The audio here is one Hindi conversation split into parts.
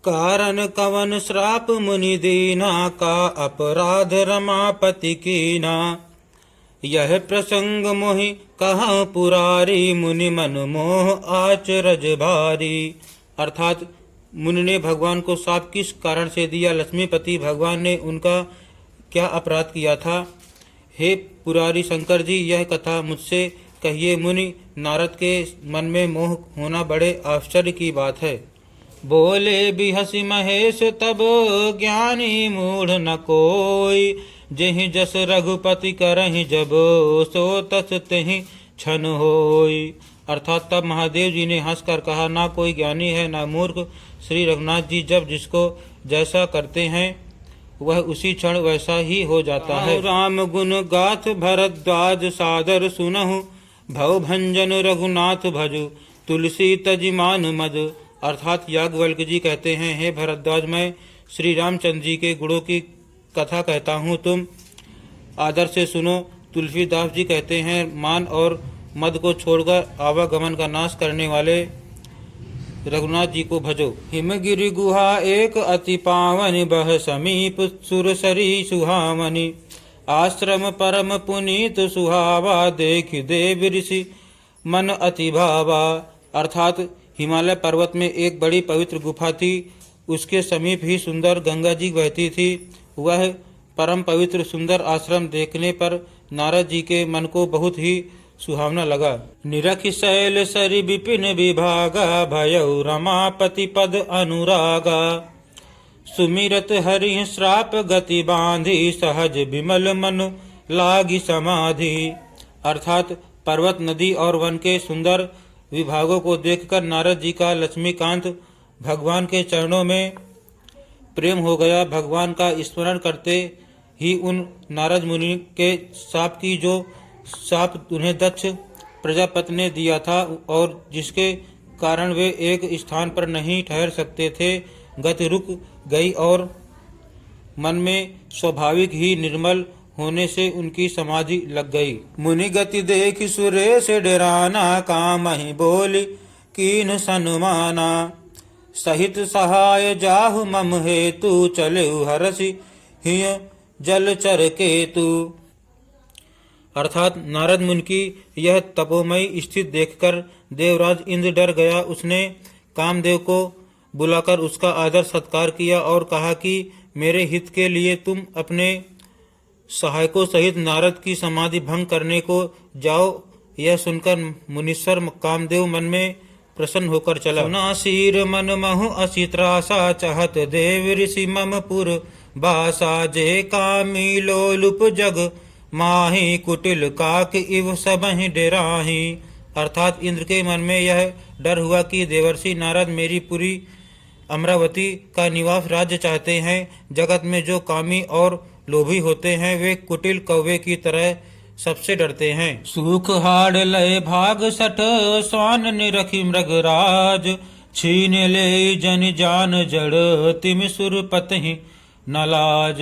कारण कवन श्राप मुनि दीना, का अपराध रमापति कीना। यह प्रसंग मोहि कहा पुरारी, मुनि मन मोह आचरज भारी। अर्थात मुनि ने भगवान को शाप किस कारण से दिया, लक्ष्मीपति भगवान ने उनका क्या अपराध किया था। हे पुरारी शंकर जी, यह कथा मुझसे कहिए। मुनि नारद के मन में मोह होना बड़े आश्चर्य की बात है। बोले बिहसि महेश तब, ज्ञानी मूढ़ न कोई। जेहि जस रघुपति करहि जब, सो तस तेहि छन होई। अर्थात तब महादेव जी ने हंसकर कहा, ना कोई ज्ञानी है ना मूर्ख। श्री रघुनाथ जी जब जिसको जैसा करते हैं वह उसी क्षण वैसा ही हो जाता है। राम गुण गाथ भरद्वाज, सादर सुनहु भव भंजन रघुनाथ भजु। तुलसी तजिमान मद। अर्थात याज्ञवल्क्य जी कहते हैं, हे भरद्वाज, मैं श्री रामचंद्र जी के गुणों की कथा कहता हूँ, तुम आदर से सुनो। तुलसीदास जी कहते हैं, मान और मद को छोड़कर आवागमन का नाश करने वाले रघुनाथ जी को भजो। हिमगिरि गुहा एक अति पावन, बह समीप सुरसरी सुहावनी। आश्रम परम पुनीत सुहावा, देख देव ऋषि मन अति भावा। अर्थात हिमालय पर्वत में एक बड़ी पवित्र गुफा थी, उसके समीप ही सुंदर गंगा जी बहती थी। वह परम पवित्र सुंदर आश्रम देखने पर नारद जी के मन को बहुत ही सुहावना लगा। निरखि शैल सरि विपिन विभागा, भयउ रमापति पद अनुरागा। सुमिरत हरि श्राप गति बांधी, सहज विमल मन लागी समाधि। अर्थात पर्वत, नदी और वन के सुंदर विभागों को देखकर नारद जी का लक्ष्मीकांत भगवान के चरणों में प्रेम हो गया। भगवान का स्मरण करते ही उन नारद मुनि के शाप की जो शाप उन्हें दक्ष प्रजापति ने दिया था और जिसके कारण वे एक स्थान पर नहीं ठहर सकते थे, गति रुक गई और मन में स्वाभाविक ही निर्मल होने से उनकी समाधि लग गई। मुनि गति देख सुरेश डराना, कामहि बोली कीन सन्माना। सहित सहाय जाहु मम हेतु, चले हरसि हिय जलचर केतु। अर्थात नारद मुनि की यह तपोमयी स्थिति देखकर देवराज इंद्र डर गया। उसने कामदेव को बुलाकर उसका आदर सत्कार किया और कहा कि मेरे हित के लिए तुम अपने सहायकों सहित नारद की समाधि भंग करने को जाओ। यह सुनकर मुनीश्वर कामदेव मन में प्रसन्न होकर चला। नासीर मन महु असी त्रासा, चाहत देव ऋषि मम पुर बासा। जे कामी लोलुप जग माही, कुटिल काक इव सबहि डेराही। अर्थात इंद्र के मन में यह डर हुआ कि देवर्षि नारद मेरी पुरी अमरावती का निवास राज्य चाहते हैं। जगत में जो कामी और लोभी होते हैं वे कुटिल कौवे की तरह सबसे डरते हैं। सुख हाड़ लय भाग सठ, स्वान निरखी मृगराज। छीन ले जन जान जड़, तिम सुर पतहि नलाज।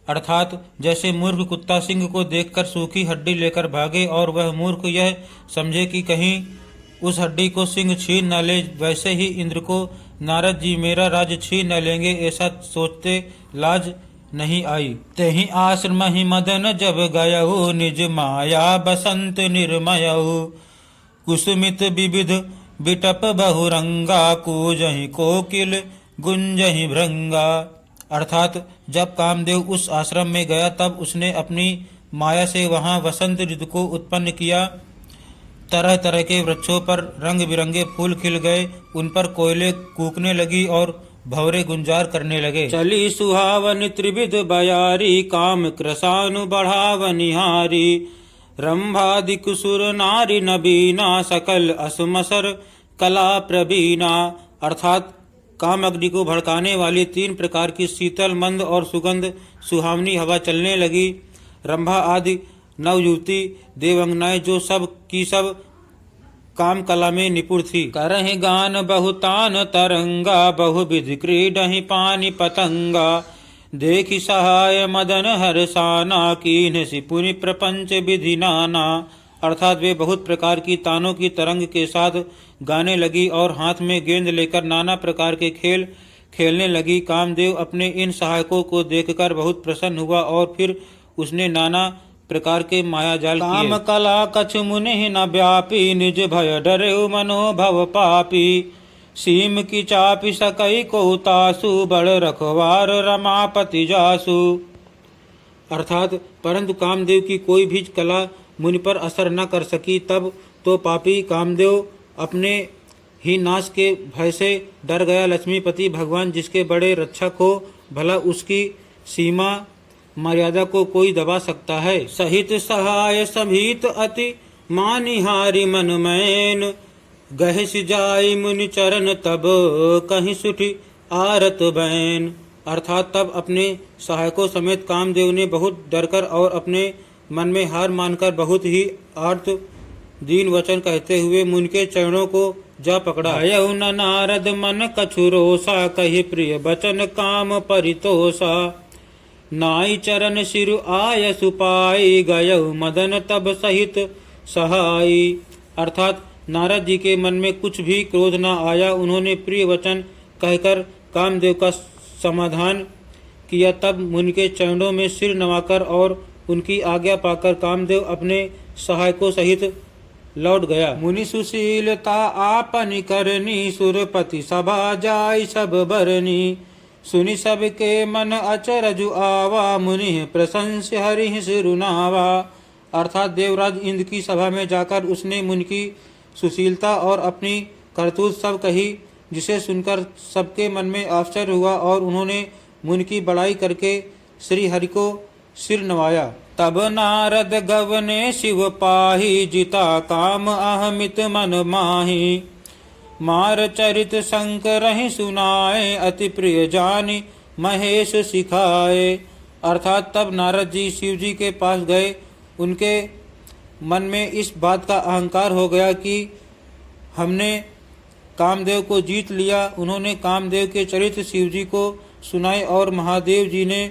अर्थात जैसे मूर्ख कुत्ता सिंह को देखकर सूखी हड्डी लेकर भागे और वह मूर्ख यह समझे कि कहीं उस हड्डी को सिंह छीन न ले, वैसे ही इंद्र को नारद जी मेरा राज्य छीन न लेंगे ऐसा सोचते लाज नहीं आई। तेहि आश्रम ही मदन जब गयहु, निज माया बसंत निर्मयहु। कुसुमित विविध बिटप बहुरंगा, कूजहि कोकिल गुंजहि भृंगा। अर्थात जब कामदेव उस आश्रम में गया तब उसने अपनी माया से वहां वसंत ऋतु को उत्पन्न किया। तरह तरह के वृक्षों पर रंग बिरंगे फूल खिल गए, उन पर कोयले कूकने लगी और भंवरे गुंजार करने लगे। चली सुहावन त्रिविध बयारी, काम कृशानु बढ़ावनिहारी। रंभादिक सुर नारी नबीना, सकल असमसर कला प्रवीणा। अर्थात काम अग्नि को भड़काने वाली 3 प्रकार की शीतल, मंद और सुगंध सुहावनी हवा चलने लगी। रंभा आदि नवयुवती देवंगनाएं जो सब की सब काम कला में निपुण थी। करहि गान बहुतान तरंगा, बहुविध क्रीडहि पानी पतंगा। देखि सहाय मदन हरसाना, कीन्हसि पुनि प्रपंच विधि नाना। अर्थात वे बहुत प्रकार की तानों की तरंग के साथ गाने लगी और हाथ में गेंद लेकर नाना प्रकार के खेल खेलने लगी। कामदेव अपने इन सहायकों को देखकर बहुत प्रसन्न हुआ और फिर उसने नाना प्रकार के माया जाल किए। काम कला कछ मुनि न व्यापी, निज भय डरे मनोभव पापी। सीम की चापी सकई को तासु, बड़ रखवार रमापति जासु। अर्थात परंतु कामदेव की कोई भी कला मुनि पर असर न कर सकी। तब तो पापी कामदेव अपने ही नाश के भय से डर गया। लक्ष्मीपति भगवान जिसके बड़े रक्षक हो, भला उसकी सीमा मर्यादा को कोई दबा सकता है। सहित सहाय सभीत अति, मानिहारी मन मैन। गहस जाई मुनि चरण, तब कहीं सुठी आरत बैन। अर्थात तब अपने सहायकों समेत कामदेव ने बहुत डरकर और अपने मन में हार मानकर बहुत ही आर्त दीन वचन कहते हुए मुनि के चरणों को जा पकड़ा। भयउ न नारद मन कछु रोषा, कहि प्रिय बचन काम परितोषा। नाई चरण सिरु आय सुपाई, गयउ मदन तब सहित सहाई। अर्थात नारद जी के मन में कुछ भी क्रोध न आया। उन्होंने प्रिय वचन कहकर कामदेव का समाधान किया। तब मुनि के चरणों में सिर नवाकर और उनकी आज्ञा पाकर कामदेव अपने सहायकों सहित लौट गया। मुनि सुशीलता आपनि करनी, सुरपति सभा जाय सब बरनी। सुनि सबके मन अचरजु आवा, मुनि प्रशंस्य हरि सिरुनावा। अर्थात देवराज इंद्र की सभा में जाकर उसने मुनि की सुशीलता और अपनी करतूत सब कही, जिसे सुनकर सबके मन में आश्चर्य हुआ और उन्होंने मुनि की बड़ाई करके श्री हरि को सिर नवाया। तब नारद गवने शिव पाही, जिता काम अहमित मन माही। मार चरित शंकर ही सुनाए, अति प्रिय जानी महेश सिखाए। अर्थात तब नारद जी शिव जी के पास गए। उनके मन में इस बात का अहंकार हो गया कि हमने कामदेव को जीत लिया। उन्होंने कामदेव के चरित्र शिव जी को सुनाए और महादेव जी ने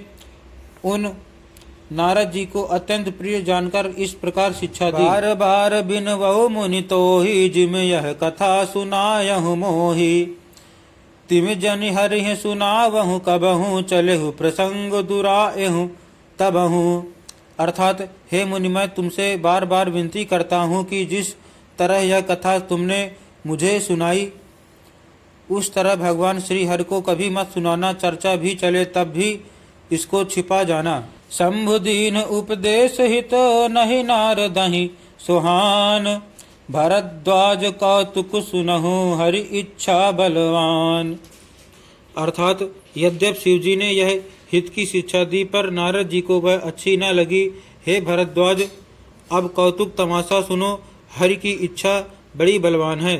उन नारद जी को अत्यंत प्रिय जानकर इस प्रकार शिक्षा दी। बार बार बिनवउ मुनि तोहि, जिम यह कथा सुनायहु मोहि। तिम जनि हरिहि सुनावहु कबहु, चलेहु प्रसंग दुराएहु तबहु। अर्थात हे मुनि, मैं तुमसे बार बार विनती करता हूँ कि जिस तरह यह कथा तुमने मुझे सुनाई उस तरह भगवान श्री हरि को कभी मत सुनाना। चर्चा भी चले तब भी इसको छिपा जाना। शंभु दीन उपदेश हित, नहीं नारदहि सुहान। भरद्वाज कौतुक सुनहु, हरि इच्छा बलवान। अर्थात यद्यप शिवजी ने यह हित की शिक्षा दी पर नारद जी को वह अच्छी न लगी। हे भरद्वाज, अब कौतुक तमाशा सुनो, हरि की इच्छा बड़ी बलवान है।